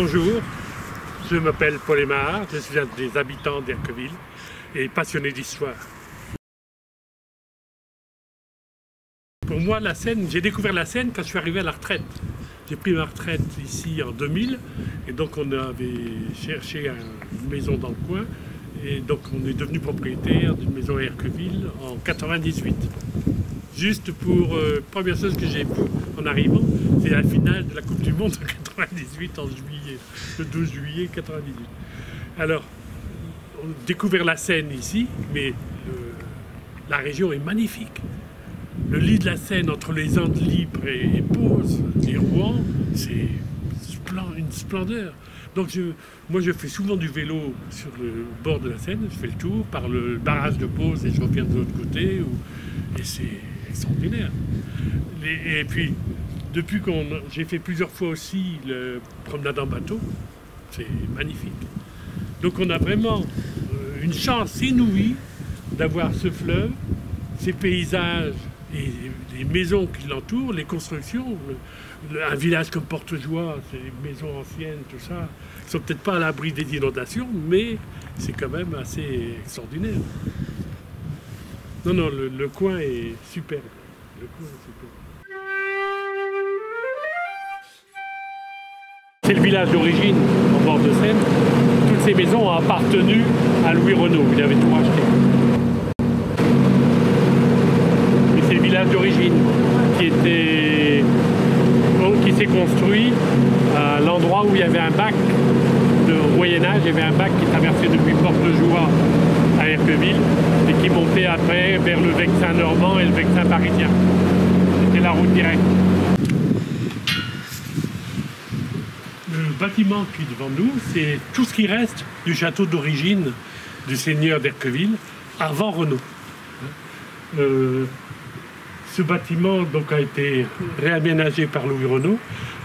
Bonjour, je m'appelle Paul Aymar, je suis un des habitants d'Erqueville et passionné d'histoire. Pour moi, la Seine, j'ai découvert la Seine quand je suis arrivé à la retraite. J'ai pris ma retraite ici en 2000 et donc on avait cherché une maison dans le coin et donc on est devenu propriétaire d'une maison à Erqueville en 98. Juste pour, première chose que j'ai vue en arrivant, c'est la finale de la Coupe du Monde en 98 en juillet, le 12 juillet 98. Alors, on a découvert la Seine ici, mais la région est magnifique. Le lit de la Seine entre les Andes libres et Pose et Rouen, c'est une splendeur. Donc moi je fais souvent du vélo sur le bord de la Seine, je fais le tour par le barrage de Pose et je reviens de l'autre côté, et c'est extraordinaire. Et puis, depuis j'ai fait plusieurs fois aussi le promenade en bateau, c'est magnifique. Donc on a vraiment une chance inouïe d'avoir ce fleuve, ces paysages et les maisons qui l'entourent, les constructions. Un village comme Portejoie, c'est des maisons anciennes, tout ça, qui sont peut-être pas à l'abri des inondations, mais c'est quand même assez extraordinaire. Non, non, le coin est superbe. Le coin est superbe. C'est le village d'origine, en bord de Seine. Toutes ces maisons ont appartenu à Louis Renault, il avait tout racheté. Et c'est le village d'origine qui s'est construit à l'endroit où il y avait un bac de Moyen-Âge, il y avait un bac qui traversait depuis Portejoie à Erqueville et qui montait après vers le Vexin normand et le Vexin parisien. C'était la route directe. Le bâtiment qui est devant nous, c'est tout ce qui reste du château d'origine du seigneur d'Erqueville avant Renault. Ce bâtiment donc, a été réaménagé par Louis Renault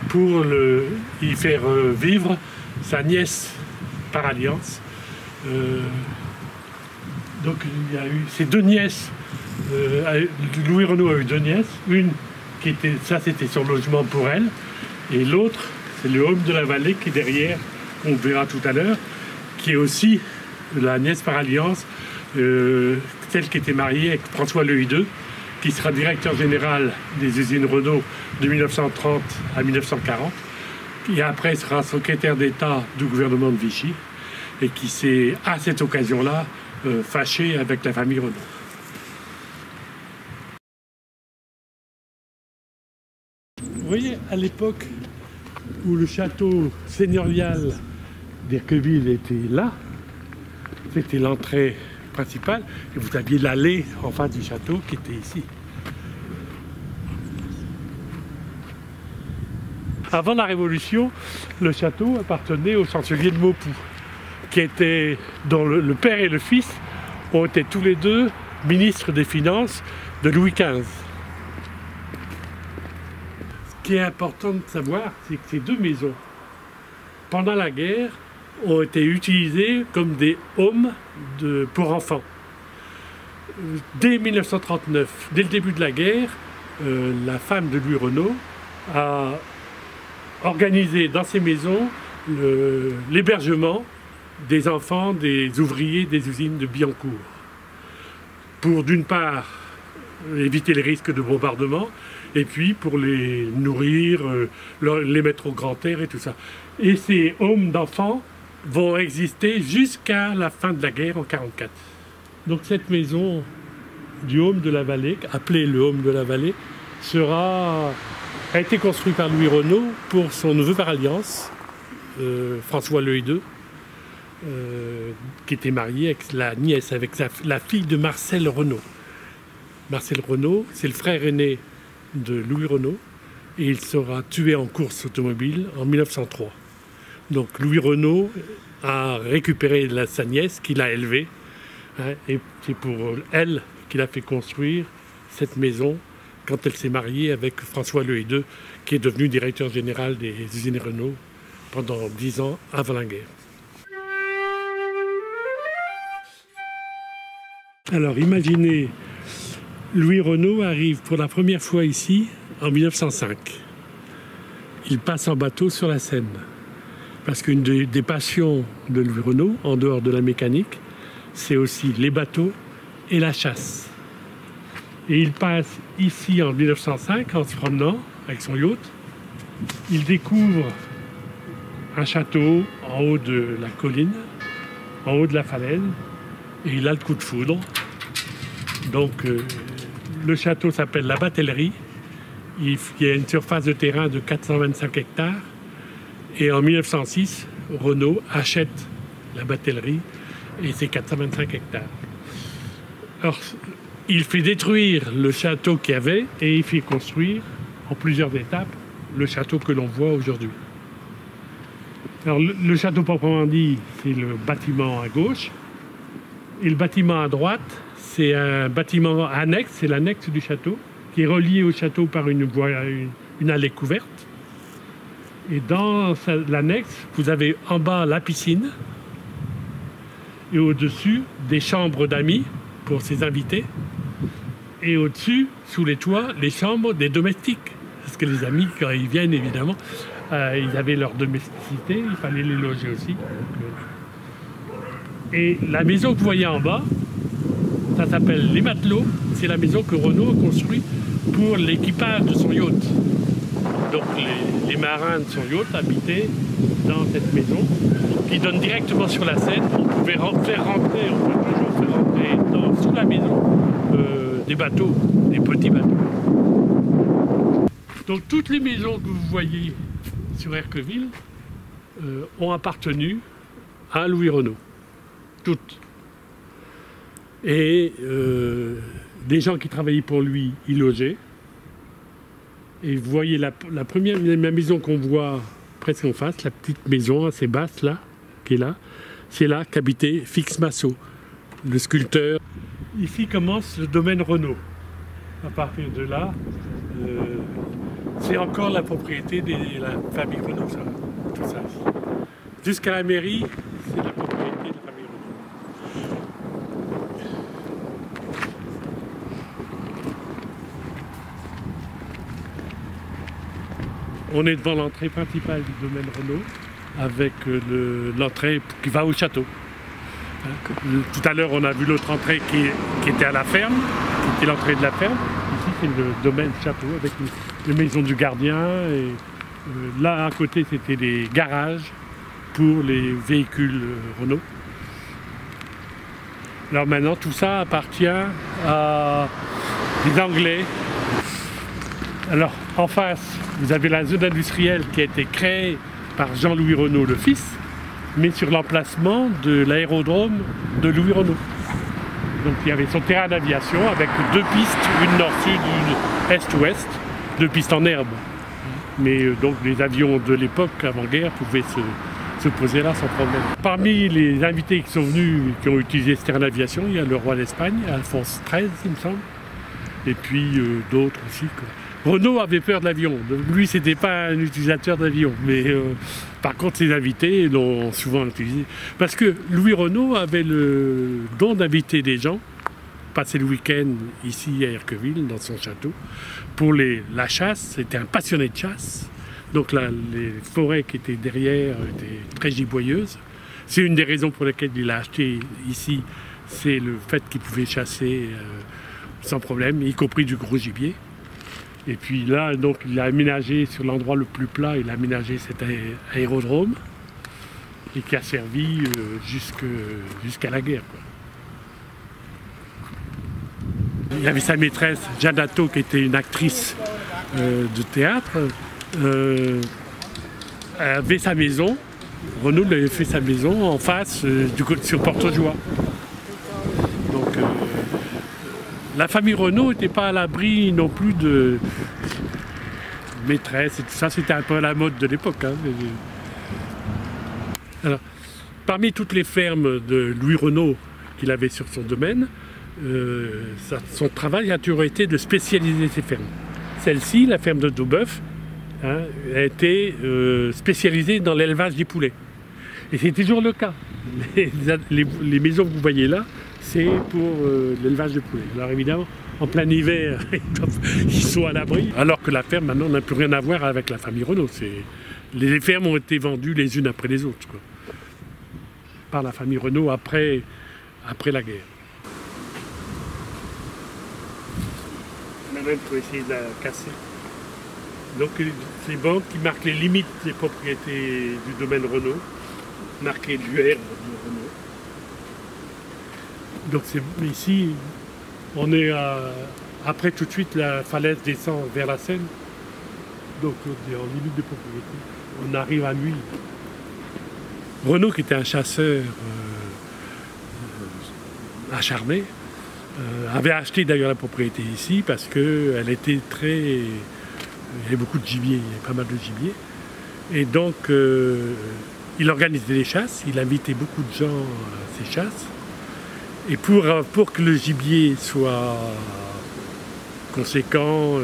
pour y faire vivre sa nièce par alliance. Donc il y a eu ces deux nièces. Louis Renault a eu deux nièces. Une qui était, ça c'était son logement pour elle, et l'autre c'est le Home de la Vallée qui est derrière, qu'on verra tout à l'heure, qui est aussi la nièce par alliance, celle qui était mariée avec François Louis II, qui sera directeur général des usines Renault de 1930 à 1940, et après sera secrétaire d'État du gouvernement de Vichy, et qui s'est, à cette occasion-là, fâché avec la famille Renault. Vous voyez, à l'époque où le château seigneurial d'Erqueville était là, c'était l'entrée principale, et vous aviez l'allée en face du château qui était ici. Avant la Révolution, le château appartenait au chancelier de Maupoux, dont le père et le fils ont été tous les deux ministres des Finances de Louis XV. Ce qui est important de savoir, c'est que ces deux maisons, pendant la guerre, ont été utilisées comme des homes pour enfants. Dès 1939, dès le début de la guerre, la femme de Louis Renault a organisé dans ces maisons l'hébergement des enfants des ouvriers des usines de Billancourt. Pour d'une part éviter les risques de bombardement, et puis pour les nourrir, les mettre au grand air et tout ça. Et ces homes d'enfants vont exister jusqu'à la fin de la guerre en 1944. Donc cette maison du Home de la Vallée, appelée le Home de la Vallée, a été construite par Louis Renault pour son neveu par alliance, François Louis II, qui était marié avec la nièce, avec la fille de Marcel Renault. Marcel Renault, c'est le frère aîné de Louis Renault, et il sera tué en course automobile en 1903. Donc Louis Renault a récupéré sa nièce qu'il a élevée, hein, et c'est pour elle qu'il a fait construire cette maison quand elle s'est mariée avec François Louis II, qui est devenu directeur général des usines Renault pendant 10 ans avant la guerre. Alors imaginez, Louis Renault arrive pour la première fois ici en 1905. Il passe en bateau sur la Seine. Parce qu'une des passions de Louis Renault, en dehors de la mécanique, c'est aussi les bateaux et la chasse. Et il passe ici en 1905 en se promenant avec son yacht. Il découvre un château en haut de la colline, en haut de la falaise, et il a le coup de foudre. Donc le château s'appelle la Batellerie. Il y a une surface de terrain de 425 hectares. Et en 1906, Renault achète la Batellerie et ses 425 hectares. Alors, il fait détruire le château qu'il y avait et il fait construire en plusieurs étapes le château que l'on voit aujourd'hui. Alors, le château proprement dit, c'est le bâtiment à gauche. Et le bâtiment à droite, c'est un bâtiment annexe, c'est l'annexe du château, qui est relié au château par une allée couverte. Et dans l'annexe, vous avez en bas la piscine et au-dessus des chambres d'amis pour ses invités. Et au-dessus, sous les toits, les chambres des domestiques. Parce que les amis, quand ils viennent, évidemment, ils avaient leur domesticité, il fallait les loger aussi. Et la maison que vous voyez en bas, ça s'appelle Les Matelots. C'est la maison que Renault a construite pour l'équipage de son yacht. Donc les marins de son yacht habitaient dans cette maison qui donne directement sur la Seine. On pouvait faire rentrer, on peut toujours faire rentrer sous la maison des bateaux, des petits bateaux. Donc toutes les maisons que vous voyez sur Erqueville ont appartenu à Louis Renault. Toutes. Et des gens qui travaillaient pour lui y logeaient. Et vous voyez la maison qu'on voit presque en face, la petite maison assez basse là, qui est là, c'est là qu'habitait Fix Massot, le sculpteur. Ici commence le domaine Renault. À partir de là, c'est encore la propriété de la famille Renault, ça, tout ça. Jusqu'à la mairie, c'est la propriété de la famille Renault. On est devant l'entrée principale du domaine Renault, avec l'entrée qui va au château. Tout à l'heure, on a vu l'autre entrée qui était à la ferme, qui était l'entrée de la ferme. Ici, c'est le domaine château, avec les maisons du gardien. Et, là, à côté, c'était des garages pour les véhicules Renault. Alors maintenant, tout ça appartient à des Anglais. Alors, en face, vous avez la zone industrielle qui a été créée par Jean-Louis Renault, le fils, mais sur l'emplacement de l'aérodrome de Louis Renault. Donc il y avait son terrain d'aviation avec deux pistes, une nord-sud, une est-ouest, deux pistes en herbe. Mais donc les avions de l'époque, avant-guerre, pouvaient se poser là sans problème. Parmi les invités qui sont venus, qui ont utilisé ce terrain d'aviation, il y a le roi d'Espagne, Alphonse XIII, il me semble, et puis d'autres aussi, quoi. Renault avait peur de l'avion. Lui, c'était pas un utilisateur d'avion. Mais par contre, ses invités l'ont souvent utilisé. Parce que Louis Renault avait le don d'inviter des gens, passer le week-end ici à Erqueville, dans son château, pour la chasse. C'était un passionné de chasse. Donc là, les forêts qui étaient derrière étaient très giboyeuses. C'est une des raisons pour lesquelles il a acheté ici. C'est le fait qu'il pouvait chasser sans problème, y compris du gros gibier. Et puis là, donc, il a aménagé sur l'endroit le plus plat, il a aménagé cet aérodrome et qui a servi jusqu'à la guerre, quoi. Il y avait sa maîtresse, Jeanne Atto, qui était une actrice de théâtre. Elle avait sa maison, Renault lui avait fait sa maison en face, sur Porte-aux-Joie. Donc, la famille Renault n'était pas à l'abri non plus de maîtresse et tout ça, c'était un peu à la mode de l'époque. Hein. Alors, parmi toutes les fermes de Louis Renault qu'il avait sur son domaine, son travail a toujours été de spécialiser ses fermes. Celle-ci, la ferme de Daubeuf, hein, a été spécialisée dans l'élevage des poulets. Et c'est toujours le cas. Les maisons que vous voyez là, c'est pour l'élevage de poulets. Alors évidemment, en plein hiver, ils sont à l'abri, alors que la ferme maintenant n'a plus rien à voir avec la famille Renault. Les fermes ont été vendues les unes après les autres, quoi, par la famille Renault après la guerre. Maintenant, il faut essayer de la casser. Donc, ces bandes qui marquent les limites des propriétés du domaine Renault, marqué l'UR de Renault. Donc, ici, on est après tout de suite la falaise descend vers la Seine. Donc, on est en limite de propriété. On arrive à Nuit. Renault, qui était un chasseur acharné, avait acheté d'ailleurs la propriété ici parce qu'elle était très... Il y avait beaucoup de gibier, il y avait pas mal de gibier. Et donc, il organisait des chasses, il invitait beaucoup de gens à ces chasses. Et pour que le gibier soit conséquent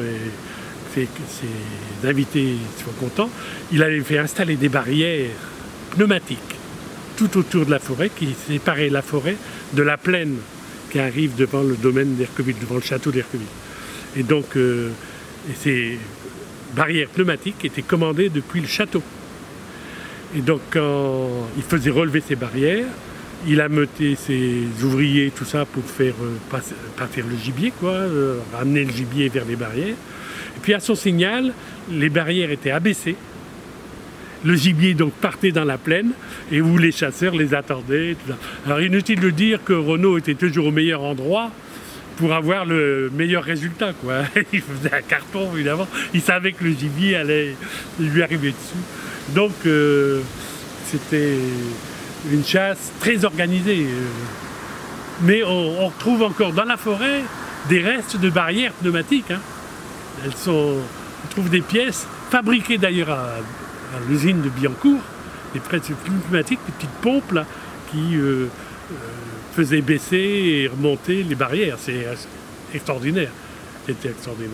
et que ses invités soient contents, il avait fait installer des barrières pneumatiques tout autour de la forêt qui séparaient la forêt de la plaine qui arrive devant le domaine d'Erqueville, devant le château d'Erqueville. Et donc, ces barrières pneumatiques étaient commandées depuis le château. Et donc, quand il faisait relever ces barrières, il a ameuté ses ouvriers, tout ça, pour faire partir le gibier, quoi, ramener le gibier vers les barrières. Et puis, à son signal, les barrières étaient abaissées. Le gibier donc partait dans la plaine et où les chasseurs les attendaient. Tout ça. Alors inutile de dire que Renault était toujours au meilleur endroit pour avoir le meilleur résultat, quoi. Il faisait un carton évidemment, il savait que le gibier allait lui arriver dessus. Donc c'était une chasse très organisée. Mais on retrouve encore dans la forêt des restes de barrières pneumatiques. Hein. On trouve des pièces fabriquées d'ailleurs à l'usine de Billancourt, des presses pneumatiques, des petites pompes là, qui faisaient baisser et remonter les barrières. C'est extraordinaire. C'était extraordinaire.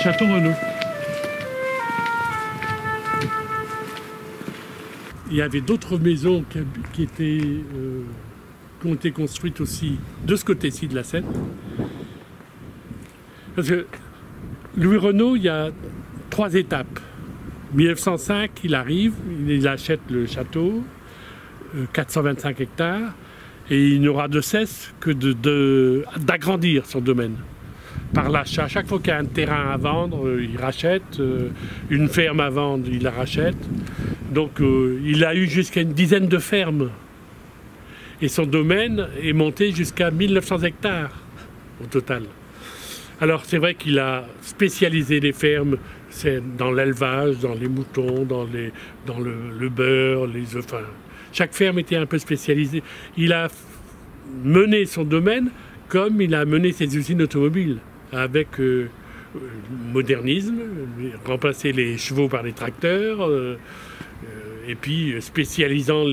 Château Renault. Il y avait d'autres maisons qui ont été construites aussi de ce côté-ci de la Seine. Parce que Louis Renault, il y a 3 étapes. 1905, il arrive, il achète le château, 425 hectares, et il n'aura de cesse que d'agrandir son domaine. Par l'achat, chaque fois qu'il y a un terrain à vendre, il rachète, une ferme à vendre, il la rachète. Donc il a eu jusqu'à une dizaine de fermes. Et son domaine est monté jusqu'à 1900 hectares au total. Alors c'est vrai qu'il a spécialisé les fermes dans l'élevage, dans les moutons, dans le beurre, les œufs. Enfin, chaque ferme était un peu spécialisée. Il a mené son domaine comme il a mené ses usines automobiles, avec modernisme, remplacer les chevaux par les tracteurs, et puis spécialisant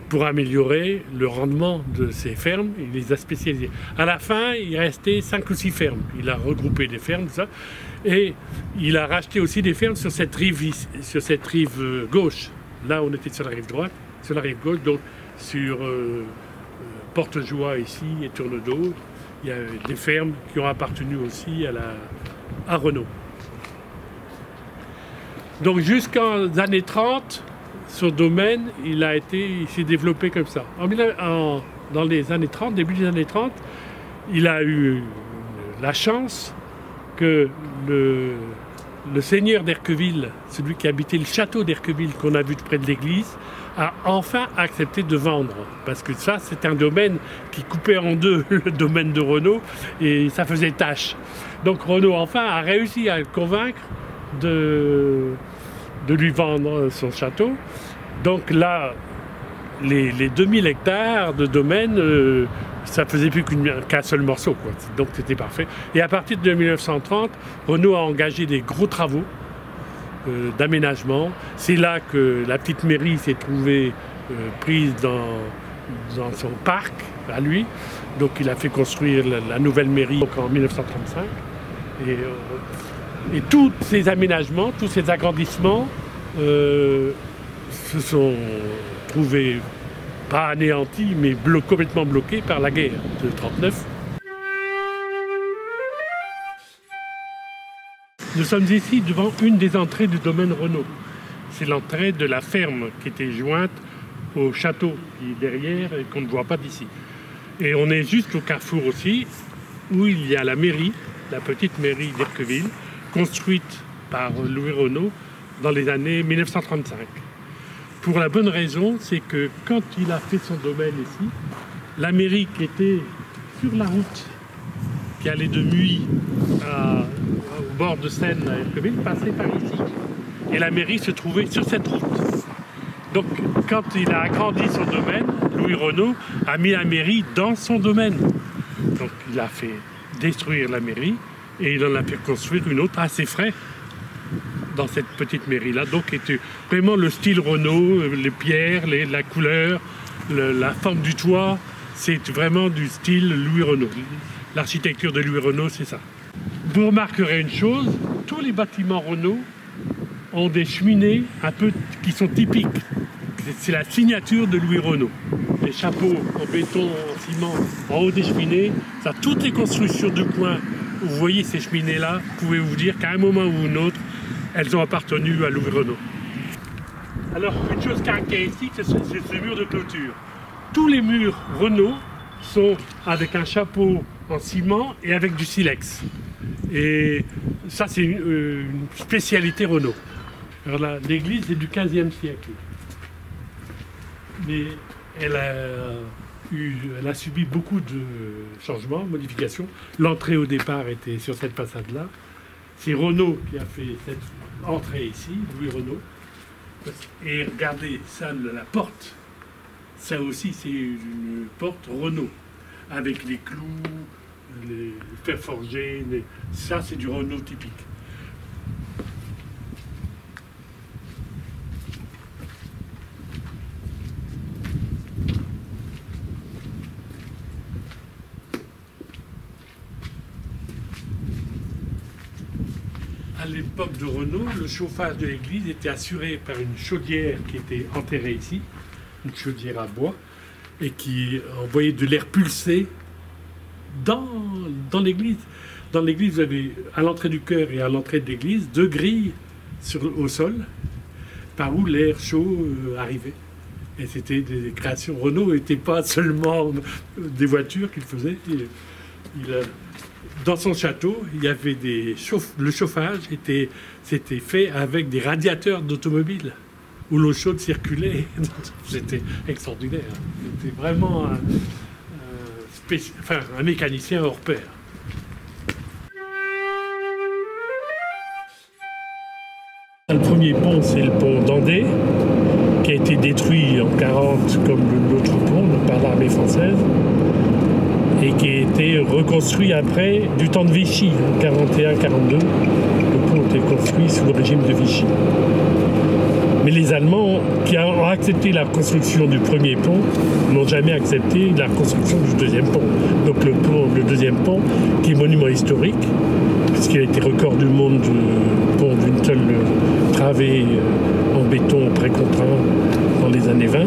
pour améliorer le rendement de ces fermes, il les a spécialisées. À la fin, il restait 5 ou 6 fermes. Il a regroupé des fermes, tout ça, et il a racheté aussi des fermes sur cette rive gauche. Là, on était sur la rive droite, sur la rive gauche, donc sur Porte-Joie ici et Tournedos. Il y a des fermes qui ont appartenu aussi à Renault. Donc jusqu'aux années 30, son domaine, il s'est développé comme ça. Dans les années 30, début des années 30, il a eu la chance que le seigneur d'Erqueville, celui qui habitait le château d'Erqueville qu'on a vu près de l'église, a enfin accepté de vendre. Parce que ça, c'est un domaine qui coupait en deux le domaine de Renault et ça faisait tâche. Donc Renault, enfin, a réussi à le convaincre de lui vendre son château. Donc là, les 2000 hectares de domaine ça faisait plus qu'un seul morceau, quoi. Donc c'était parfait. Et à partir de 1930, Renault a engagé des gros travaux d'aménagement. C'est là que la petite mairie s'est trouvée prise dans son parc à lui. Donc il a fait construire la nouvelle mairie en 1935. Et tous ces aménagements, tous ces agrandissements se sont trouvés pas anéantis, mais complètement bloqués par la guerre de 1939. Nous sommes ici devant une des entrées du domaine Renault. C'est l'entrée de la ferme qui était jointe au château qui est derrière et qu'on ne voit pas d'ici. Et on est juste au carrefour aussi, où il y a la mairie, la petite mairie d'Erqueville, construite par Louis Renault dans les années 1935. Pour la bonne raison, c'est que quand il a fait son domaine ici, la mairie qui était sur la route, qui allait de Muy au bord de Seine à Erqueville, passait par ici. Et la mairie se trouvait sur cette route. Donc, quand il a agrandi son domaine, Louis Renault a mis la mairie dans son domaine. Donc, il a fait détruire la mairie et il en a fait construire une autre à ses frais dans cette petite mairie-là. Donc, c'était vraiment le style Renault, les pierres, la couleur, la forme du toit. C'est vraiment du style Louis Renault. L'architecture de Louis Renault, c'est ça. Vous remarquerez une chose, tous les bâtiments Renault ont des cheminées un peu qui sont typiques. C'est la signature de Louis Renault. Les chapeaux en béton, en ciment, en haut des cheminées, ça, toutes les constructions du coin, vous voyez ces cheminées-là, pouvez vous dire qu'à un moment ou un autre, elles ont appartenu à Louis Renault. Alors, une chose caractéristique, c'est ce mur de clôture. Tous les murs Renault sont avec un chapeau en ciment et avec du silex. Et ça, c'est une spécialité Renault. Alors là, l'église est du XVe siècle. Mais elle a subi beaucoup de changements, modifications. L'entrée au départ était sur cette façade-là. C'est Renault qui a fait cette entrée ici, Louis Renault. Et regardez, ça, la porte, ça aussi, c'est une porte Renault, avec les clous, les fers forgés, ça, c'est du Renault typique. À l'époque de Renault, le chauffage de l'église était assuré par une chaudière qui était enterrée ici, une chaudière à bois, et qui envoyait de l'air pulsé dans l'église. Dans l'église, vous avez à l'entrée du chœur et à l'entrée de l'église 2 grilles au sol, par où l'air chaud arrivait. Et c'était des créations. Renault n'était pas seulement des voitures qu'il faisait. Dans son château, il y avait le chauffage c'était fait avec des radiateurs d'automobile où l'eau chaude circulait. C'était extraordinaire. C'était vraiment un mécanicien hors pair. Le premier pont, c'est le pont d'Andé, qui a été détruit en 1940 comme l'autre pont par l'armée française, et qui a été reconstruit après du temps de Vichy, en 1941-1942. Le pont a été construit sous le régime de Vichy. Mais les Allemands, qui ont accepté la construction du premier pont, n'ont jamais accepté la construction du deuxième pont. Donc le deuxième pont, qui est monument historique, puisqu'il a été record du monde du pont d'une seule travée en béton précontraint dans les années 20.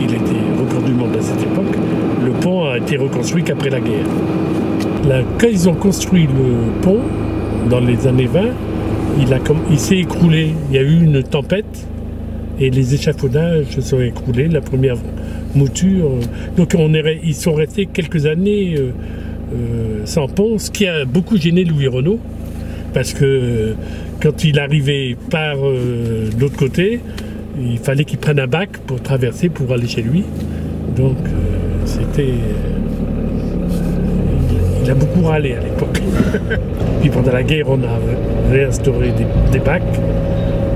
Il était record du monde à cette époque. Le pont a été reconstruit qu'après la guerre. Quand ils ont construit le pont, dans les années 20, il s'est écroulé. Il y a eu une tempête et les échafaudages se sont écroulés. La première mouture. Donc ils sont restés quelques années sans pont, ce qui a beaucoup gêné Louis Renault, parce que quand il arrivait par l'autre côté, il fallait qu'il prenne un bac pour traverser, pour aller chez lui. Donc il a beaucoup râlé à l'époque. Puis pendant la guerre, on a réinstauré des bacs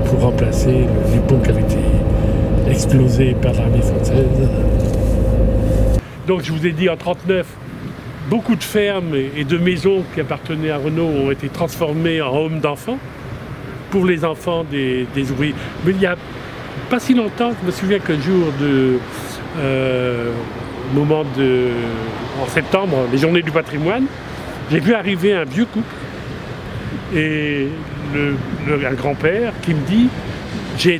pour remplacer les ponts qui avaient été explosés par l'armée française. Donc je vous ai dit en 1939, beaucoup de fermes et de maisons qui appartenaient à Renault ont été transformées en homes d'enfants pour les enfants des ouvriers. Mais il n'y a pas si longtemps, je me souviens qu'un jour en septembre, les journées du patrimoine, j'ai vu arriver un vieux couple et un grand-père qui me dit je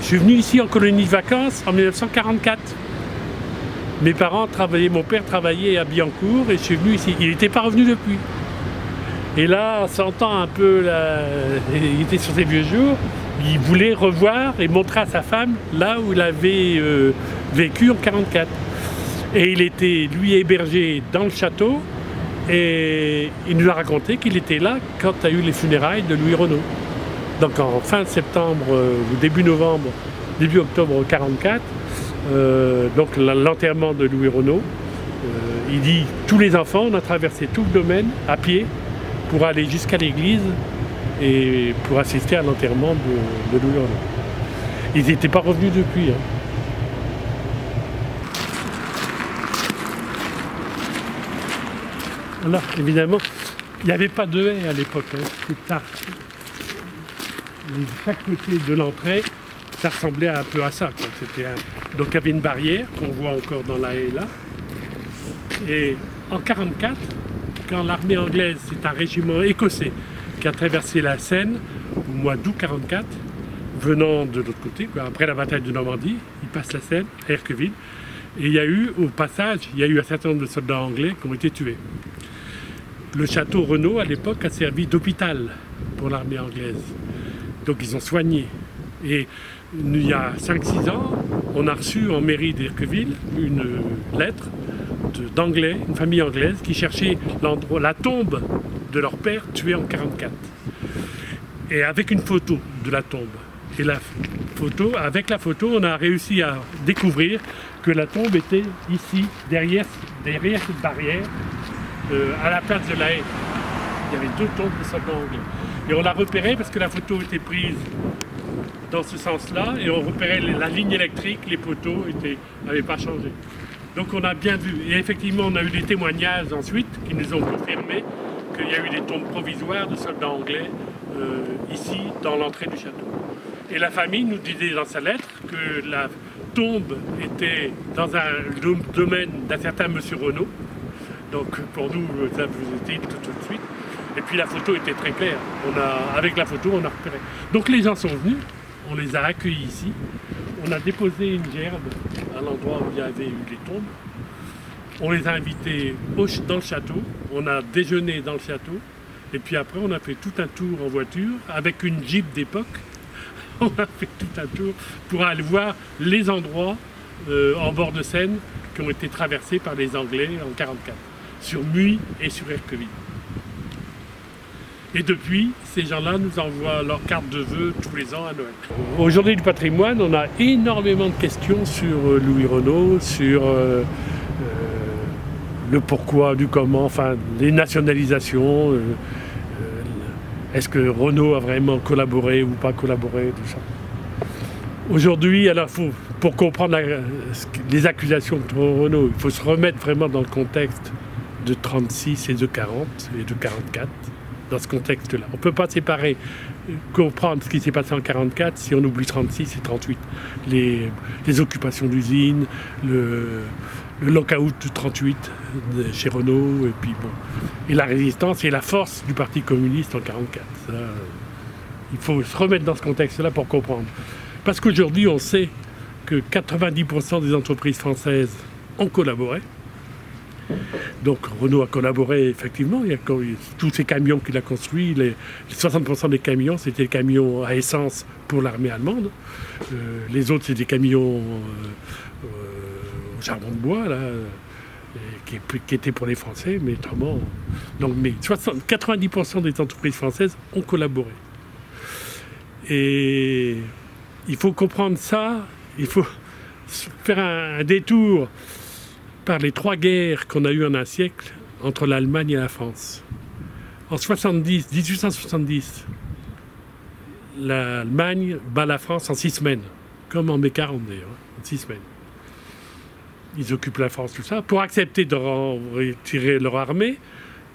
suis venu ici en colonie de vacances en 1944. Mon père travaillait à Billancourt et je suis venu ici. Il n'était pas revenu depuis. Et là, en sentant un peu, il était sur ses vieux jours, il voulait revoir et montrer à sa femme là où il avait vécu en 1944. Et il était, lui, hébergé dans le château et il nous a raconté qu'il était là quand il y a eu les funérailles de Louis Renault. Donc en fin septembre ou début octobre 1944, donc l'enterrement de Louis Renault, il dit tous les enfants, on a traversé tout le domaine à pied pour aller jusqu'à l'église et pour assister à l'enterrement de Louis Renault. Ils n'étaient pas revenus depuis. Hein. Alors évidemment, il n'y avait pas de haie à l'époque. Hein. C'est tard. De chaque côté de l'entrée, ça ressemblait un peu à ça. Donc il y avait une barrière qu'on voit encore dans la haie là. Et en 1944, quand l'armée anglaise, c'est un régiment écossais qui a traversé la Seine au mois d'août 1944, venant de l'autre côté, après la bataille de Normandie, il passe la Seine à Erqueville. Et il y a eu, au passage, un certain nombre de soldats anglais qui ont été tués. Le château Renault, à l'époque, a servi d'hôpital pour l'armée anglaise. Donc ils ont soigné. Et il y a 5-6 ans, on a reçu en mairie d'Erqueville une lettre d'Anglais, une famille anglaise, qui cherchait la tombe de leur père tué en 1944. Et avec une photo de la tombe. Et avec la photo, on a réussi à découvrir que la tombe était ici, derrière cette barrière, à la place de la haie. Il y avait 2 tombes de soldats anglais. Et on l'a repéré parce que la photo était prise dans ce sens-là, et on repérait la ligne électrique, les poteaux n'avaient pas changé. Donc on a bien vu. Et effectivement, on a eu des témoignages ensuite qui nous ont confirmé qu'il y a eu des tombes provisoires de soldats anglais ici, dans l'entrée du château. Et la famille nous disait dans sa lettre que la tombe était dans un domaine d'un certain monsieur Renault. Donc pour nous, ça vous était tout de suite. Et puis la photo était très claire. Avec la photo, on a repéré. Donc les gens sont venus, on les a accueillis ici. On a déposé une gerbe à l'endroit où il y avait eu les tombes. On les a invités dans le château. On a déjeuné dans le château. Et puis après, on a fait tout un tour en voiture avec une Jeep d'époque. On a fait tout un tour pour aller voir les endroits en bord de Seine qui ont été traversés par les Anglais en 1944, sur Muy et sur Erqueville. Et depuis, ces gens-là nous envoient leur carte de vœux tous les ans à Noël. Aujourd'hui du patrimoine, on a énormément de questions sur Louis Renault, sur le pourquoi, du comment, enfin les nationalisations. Est-ce que Renault a vraiment collaboré ou pas collaboré, tout ça. Aujourd'hui, alors pour comprendre les accusations contre Renault, il faut se remettre vraiment dans le contexte de 1936 et de 1940 et de 1944. Dans ce contexte-là. On ne peut pas séparer, comprendre ce qui s'est passé en 1944 si on oublie 1936 et 1938. Les occupations d'usines, le lockout de 1938 chez Renault, et puis bon. Et la résistance et la force du Parti communiste en 1944. Ça, il faut se remettre dans ce contexte-là pour comprendre. Parce qu'aujourd'hui, on sait que 90% des entreprises françaises ont collaboré. Donc Renault a collaboré effectivement, il y a tous ces camions qu'il a construits, les 60% des camions c'était des camions à essence pour l'armée allemande, les autres c'est des camions au charbon de bois là, qui étaient pour les Français, mais autrement. Donc, mais 90% des entreprises françaises ont collaboré. Et il faut comprendre ça, il faut faire un détour par les 3 guerres qu'on a eues en un siècle entre l'Allemagne et la France. En 1870, l'Allemagne bat la France en 6 semaines, comme en mai 40 d'ailleurs, en 6 semaines. ils occupent la France, tout ça. Pour accepter de retirer leur armée,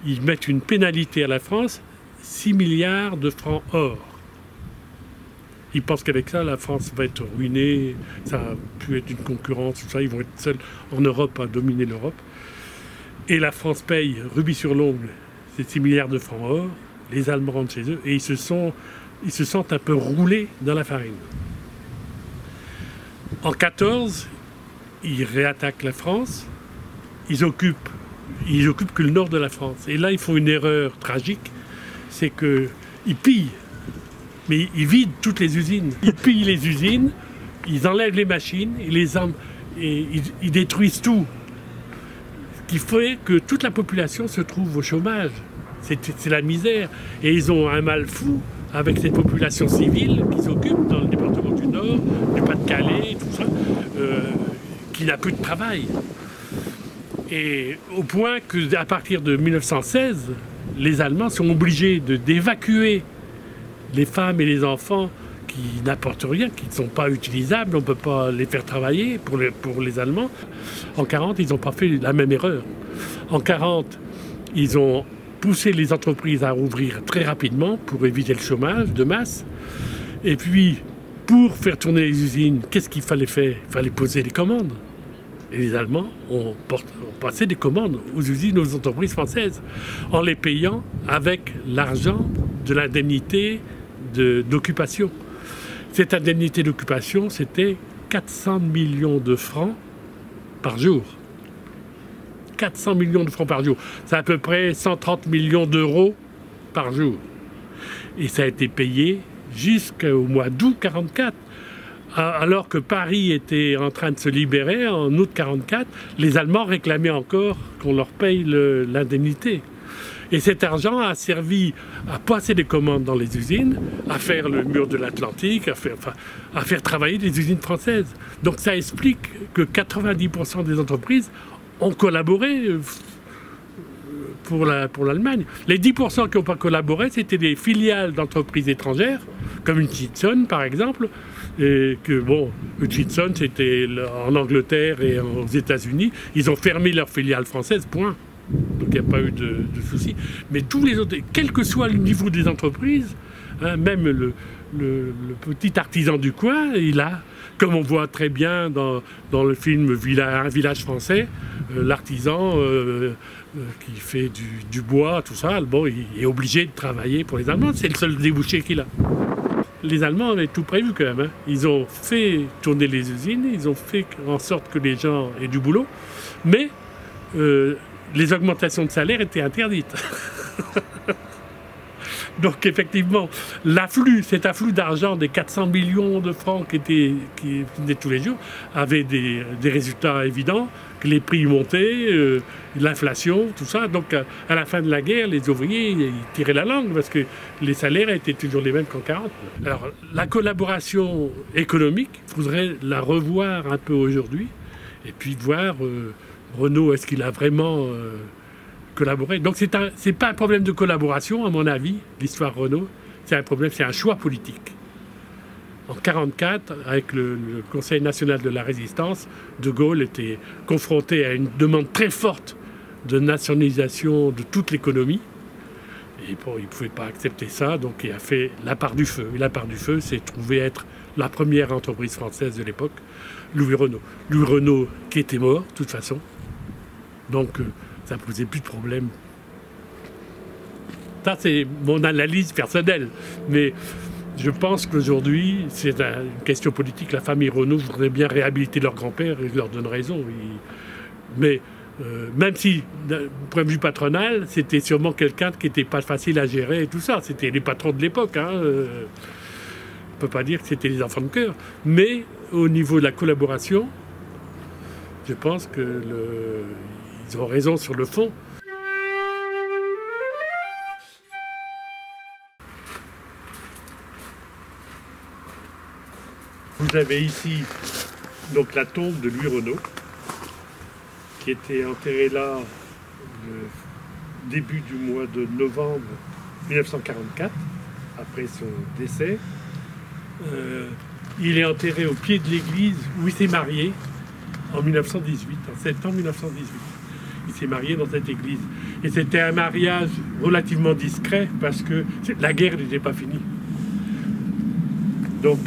ils mettent une pénalité à la France, 6 milliards de francs or. Ils pensent qu'avec ça, la France va être ruinée, ça va plus être une concurrence, tout ça, ils vont être seuls en Europe à dominer l'Europe. Et la France paye rubis sur l'ongle ces 6 milliards de francs or, les Allemands rentrent chez eux et ils se sentent un peu roulés dans la farine. En 14, ils réattaquent la France, ils occupent que le nord de la France. Et là, ils font une erreur tragique, c'est qu'ils pillent, mais ils vident toutes les usines. Ils pillent les usines, ils enlèvent les machines, ils détruisent tout. Ce qui fait que toute la population se trouve au chômage. C'est la misère. Et ils ont un mal fou avec cette population civile qui s'occupe dans le département du Nord, du Pas-de-Calais, tout ça, qui n'a plus de travail. Et au point qu'à partir de 1916, les Allemands sont obligés d'évacuer les femmes et les enfants qui n'apportent rien, qui ne sont pas utilisables, on ne peut pas les faire travailler pour les Allemands. En 1940, ils n'ont pas fait la même erreur. En 1940, ils ont poussé les entreprises à ouvrir très rapidement pour éviter le chômage de masse. Et puis, pour faire tourner les usines, qu'est-ce qu'il fallait faire? Il fallait poser des commandes. Et les Allemands ont passé des commandes aux usines, aux entreprises françaises, en les payant avec l'argent de l'indemnité d'occupation. Cette indemnité d'occupation, c'était 400 millions de francs par jour. 400 millions de francs par jour. C'est à peu près 130 millions d'euros par jour. Et ça a été payé jusqu'au mois d'août 1944. Alors que Paris était en train de se libérer, en août 1944, les Allemands réclamaient encore qu'on leur paye l'indemnité. Et cet argent a servi à passer des commandes dans les usines, à faire le mur de l'Atlantique, à faire travailler des usines françaises. Donc ça explique que 90% des entreprises ont collaboré pour l'Allemagne. Les 10% qui n'ont pas collaboré, c'était des filiales d'entreprises étrangères, comme Hutchison par exemple, et que bon, Hutchison c'était en Angleterre et aux États-Unis, ils ont fermé leurs filiales françaises, point. Donc il n'y a pas eu de souci. Mais tous les autres, quel que soit le niveau des entreprises, hein, même le petit artisan du coin, il a, comme on voit très bien dans le film Un village français, l'artisan qui fait du bois, tout ça, bon, il est obligé de travailler pour les Allemands, c'est le seul débouché qu'il a. Les Allemands avaient tout prévu quand même. Hein. Ils ont fait tourner les usines, ils ont fait en sorte que les gens aient du boulot, mais les augmentations de salaire étaient interdites. Donc effectivement, cet afflux d'argent des 400 millions de francs qui venaient tous les jours avait des résultats évidents, que les prix montaient, l'inflation, tout ça. Donc à la fin de la guerre, les ouvriers ils tiraient la langue parce que les salaires étaient toujours les mêmes qu'en 1940. Alors la collaboration économique, il faudrait la revoir un peu aujourd'hui et puis voir Renault, est-ce qu'il a vraiment collaboré? Donc c'est pas un problème de collaboration, à mon avis, l'histoire Renault, c'est un choix politique. En 1944, avec le Conseil national de la résistance, De Gaulle était confronté à une demande très forte de nationalisation de toute l'économie. Et bon, il ne pouvait pas accepter ça, donc il a fait la part du feu. Et la part du feu, c'est trouvé être la première entreprise française de l'époque, Louis Renault. Louis Renault qui était mort, de toute façon. Donc ça ne posait plus de problème. Ça, c'est mon analyse personnelle. Mais je pense qu'aujourd'hui, c'est une question politique. La famille Renault voudrait bien réhabiliter leur grand-père et je leur donne raison. Mais même si, d'un point de vue patronal, c'était sûrement quelqu'un qui n'était pas facile à gérer et tout ça. C'était les patrons de l'époque. Hein. On ne peut pas dire que c'était les enfants de cœur. Mais au niveau de la collaboration, je pense qu'ils ont raison sur le fond. Vous avez ici donc la tombe de Louis Renault, qui était enterré là le début du mois de novembre 1944, après son décès. Il est enterré au pied de l'église où il s'est marié, en 1918, en septembre 1918. Il s'est marié dans cette église. Et c'était un mariage relativement discret parce que la guerre n'était pas finie. Donc,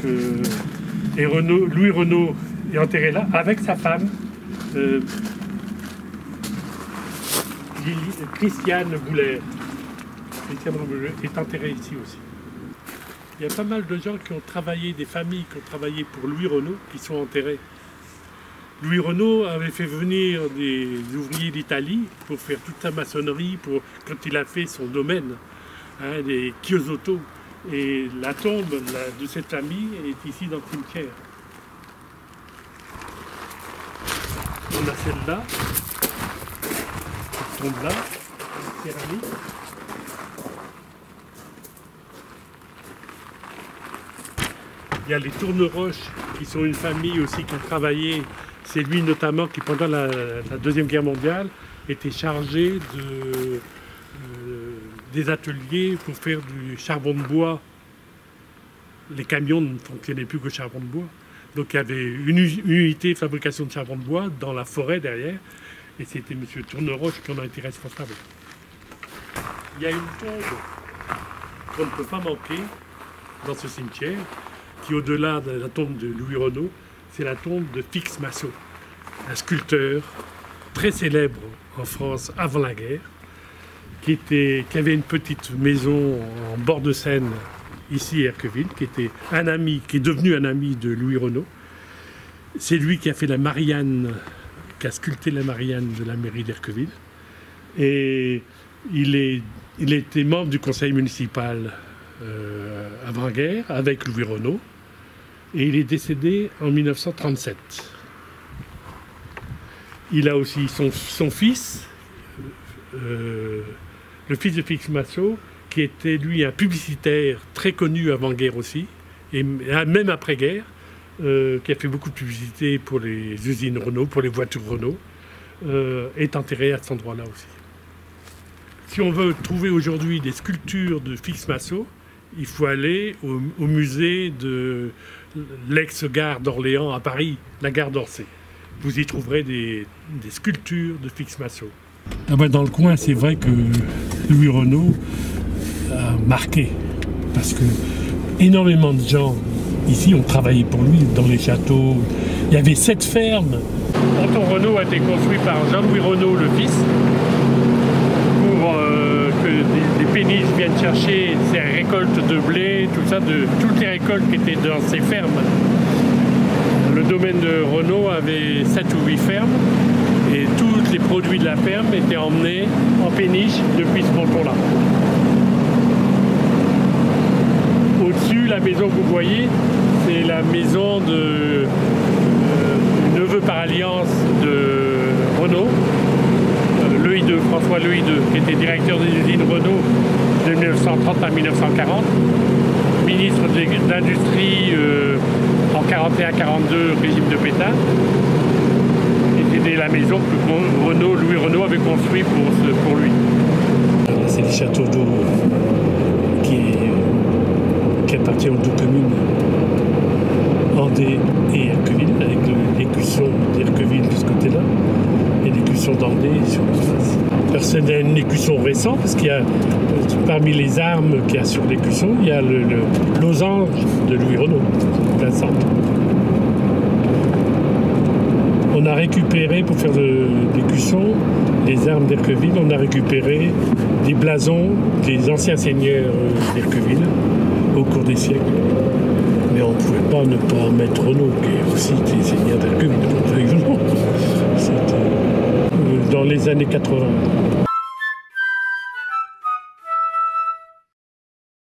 Louis Renault est enterré là avec sa femme, Christiane Bouler. Christiane Bouler est enterrée ici aussi. Il y a pas mal de gens qui ont travaillé, des familles qui ont travaillé pour Louis Renault, qui sont enterrés. Louis Renault avait fait venir des ouvriers d'Italie pour faire toute sa maçonnerie, quand il a fait son domaine, hein, des Chiosotto. Et la tombe de cette famille est ici dans le cimetière. On a celle-là, cette tombe-là, céramique. Il y a les Tourneroches, qui sont une famille aussi qui a travaillé. C'est lui notamment qui, pendant la Deuxième Guerre mondiale, était chargé des ateliers pour faire du charbon de bois. Les camions ne fonctionnaient plus que charbon de bois. Donc il y avait une unité de fabrication de charbon de bois dans la forêt derrière. Et c'était M. Tourneroche qui en a été responsable. Il y a une tombe qu'on ne peut pas manquer dans ce cimetière, qui au-delà de la tombe de Louis Renault, c'est la tombe de Fix Massot, un sculpteur très célèbre en France avant la guerre, qui avait une petite maison en bord de Seine, ici à Erqueville, qui était un ami, qui est devenu un ami de Louis Renault. C'est lui qui a fait la Marianne, qui a sculpté la Marianne de la mairie d'Erqueville. Et il était membre du conseil municipal avant-guerre avec Louis Renault. Et il est décédé en 1937. Il a aussi son fils, le fils de Fix Massot, qui était lui un publicitaire très connu avant-guerre aussi, et même après-guerre, qui a fait beaucoup de publicité pour les usines Renault, pour les voitures Renault, est enterré à cet endroit-là aussi. Si on veut trouver aujourd'hui des sculptures de Fix Massot, il faut aller au musée de l'ex-gare d'Orléans à Paris, la gare d'Orsay. Vous y trouverez des sculptures de Fix Massot. Dans le coin, c'est vrai que Louis Renault a marqué, parce que énormément de gens ici ont travaillé pour lui, dans les châteaux. Il y avait 7 fermes. Le canton Renault a été construit par Jean-Louis Renault, le fils, pour que des pénisses viennent chercher ces récoltes de blé, tout ça, de toutes les récoltes qui étaient dans ces fermes. Le domaine de Renault avait 7 ou 8 fermes et tous les produits de la ferme étaient emmenés en péniche depuis ce ponton-là. Au-dessus, la maison que vous voyez, c'est la maison du neveu par alliance de Renault, François Louis II, qui était directeur des usines Renault de 1930 à 1940, ministre de l'Industrie en 41-42, régime de Pétain. C'était la maison que Louis Renault avait construite pour lui. C'est les châteaux d'eau qui appartiennent aux deux communes, Andé et Erqueville, avec l'écusson d'Erqueville de ce côté-là et l'écusson d'Andé sur la face. C'est un écusson récent parce qu'il y a, parmi les armes qu'il y a sur l'écusson, il y a le losange de Louis Renault, plein centre. On a récupéré, pour faire l'écusson, les armes d'Erqueville, on a récupéré des blasons des anciens seigneurs d'Erqueville au cours des siècles. Mais on ne pouvait pas ne pas mettre Renault, qui est aussi des seigneurs d'Erqueville. C'était dans les années 80.